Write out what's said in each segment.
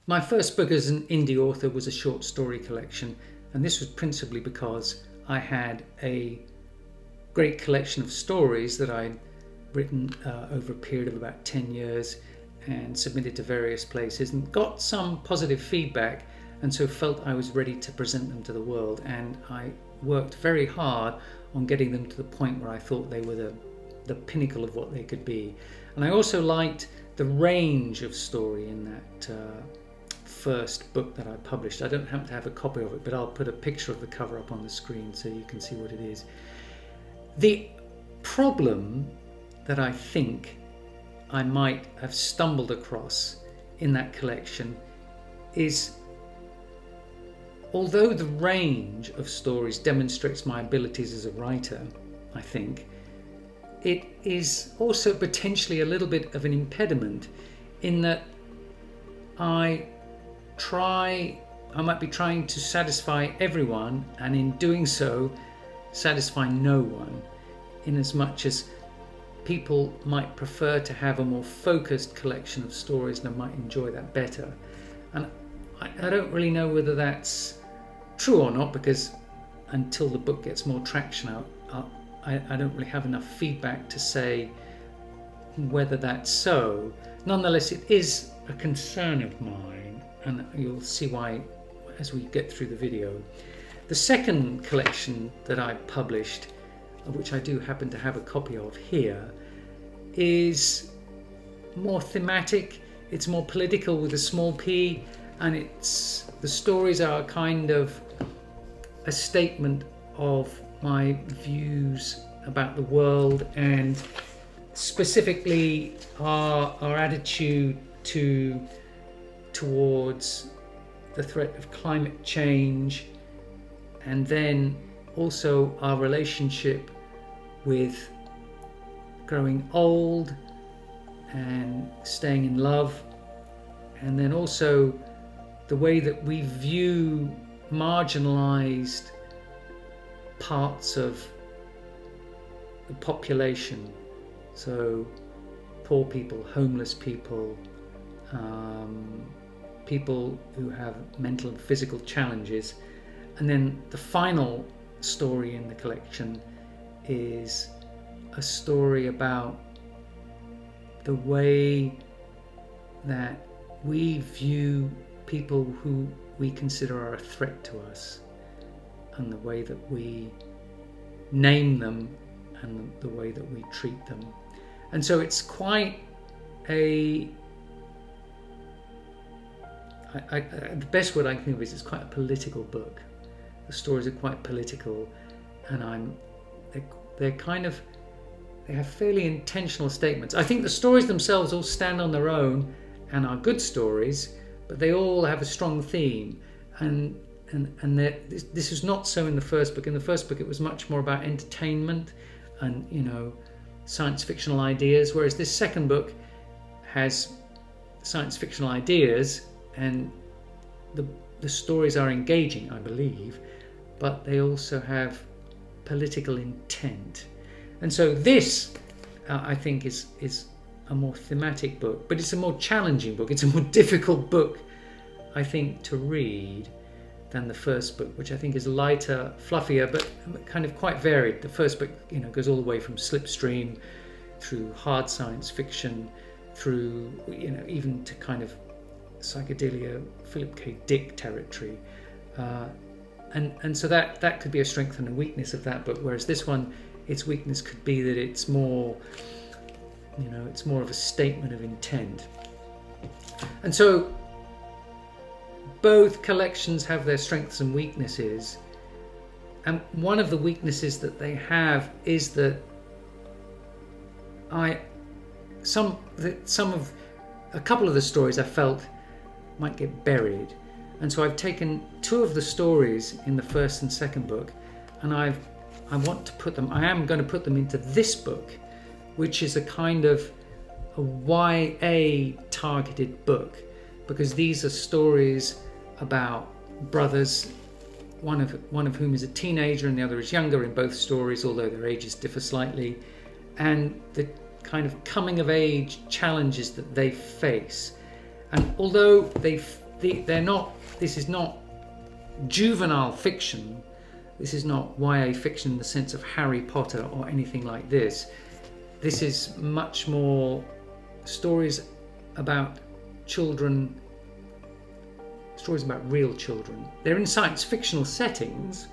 My first book as an indie author was a short story collection, and this was principally because I had a great collection of stories that I'd written over a period of about 10 years and submitted to various places and got some positive feedback, and so felt I was ready to present them to the world. And I worked very hard on getting them to the point where I thought they were the pinnacle of what they could be. And I also liked the range of story in that first book that I published. I don't happen to have a copy of it, but I'll put a picture of the cover up on the screen so you can see what it is. The problem that I think I might have stumbled across in that collection is, although the range of stories demonstrates my abilities as a writer, I think, it is also potentially a little bit of an impediment in that I might be trying to satisfy everyone, and in doing so satisfy no one, in as much as people might prefer to have a more focused collection of stories and I might enjoy that better. And I don't really know whether that's true or not, because until the book gets more traction out, I don't really have enough feedback to say whether that's so. Nonetheless, it is a concern of mine, and you'll see why as we get through the video. The second collection that I published, of which I do happen to have a copy of here, is more thematic, it's more political with a small p, and the stories are kind of a statement of my views about the world, and specifically our attitude towards the threat of climate change, and then also our relationship with growing old and staying in love, and then also the way that we view marginalized parts of the population, so poor people, homeless people, people who have mental and physical challenges. And then the final story in the collection is a story about the way that we view people who we consider are a threat to us, and the way that we name them and the way that we treat them. And so it's quite the best word I can think of is it's quite a political book. The stories are quite political, and they have fairly intentional statements. I think the stories themselves all stand on their own and are good stories, but they all have a strong theme. And this is not so in the first book. In the first book, it was much more about entertainment and, science fictional ideas, whereas this second book has science fictional ideas, and the stories are engaging, I believe, but they also have political intent. And so this, I think, is a more thematic book, but it's a more challenging book. It's a more difficult book, I think, to read than the first book, which I think is lighter, fluffier, but kind of quite varied. The first book, goes all the way from slipstream through hard science fiction, through, even to kind of psychedelia, Philip K. Dick territory. And so that could be a strength and a weakness of that book, whereas this one, its weakness could be that it's more, it's more of a statement of intent. And so both collections have their strengths and weaknesses, and one of the weaknesses that they have is that a couple of the stories I felt might get buried, and so I've taken two of the stories in the first and second book, and I am going to put them into this book, which is a kind of a YA targeted book, because these are stories about brothers, one of whom is a teenager and the other is younger in both stories, although their ages differ slightly, and the kind of coming of age challenges that they face. And although they they're not. This is not juvenile fiction. This is not YA fiction in the sense of Harry Potter or anything like this. This is much more stories about children, stories about real children. They're in science fictional settings,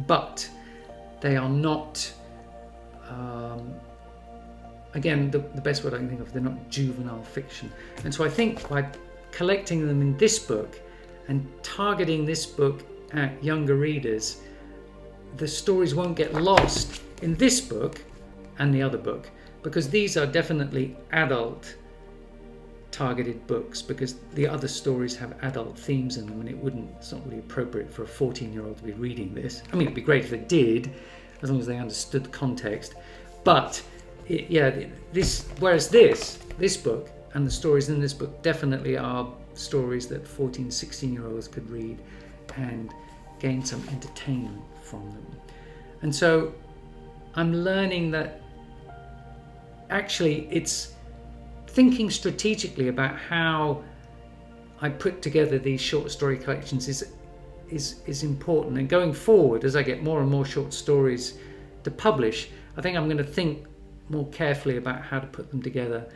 but they are not, again, the best word I can think of, they're not juvenile fiction. And so I think by collecting them in this book and targeting this book at younger readers, the stories won't get lost in this book and the other book, because these are definitely adult targeted books, because the other stories have adult themes in them, and it's not really appropriate for a 14-year-old to be reading this. I mean, it'd be great if they did, as long as they understood the context. But whereas this book and the stories in this book definitely are stories that 14, 16-year-olds could read and gain some entertainment from them. And so I'm learning that actually it's thinking strategically about how I put together these short story collections is important. And going forward, as I get more and more short stories to publish, I think I'm going to think more carefully about how to put them together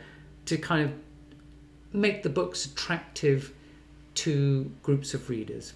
to kind of make the books attractive to groups of readers.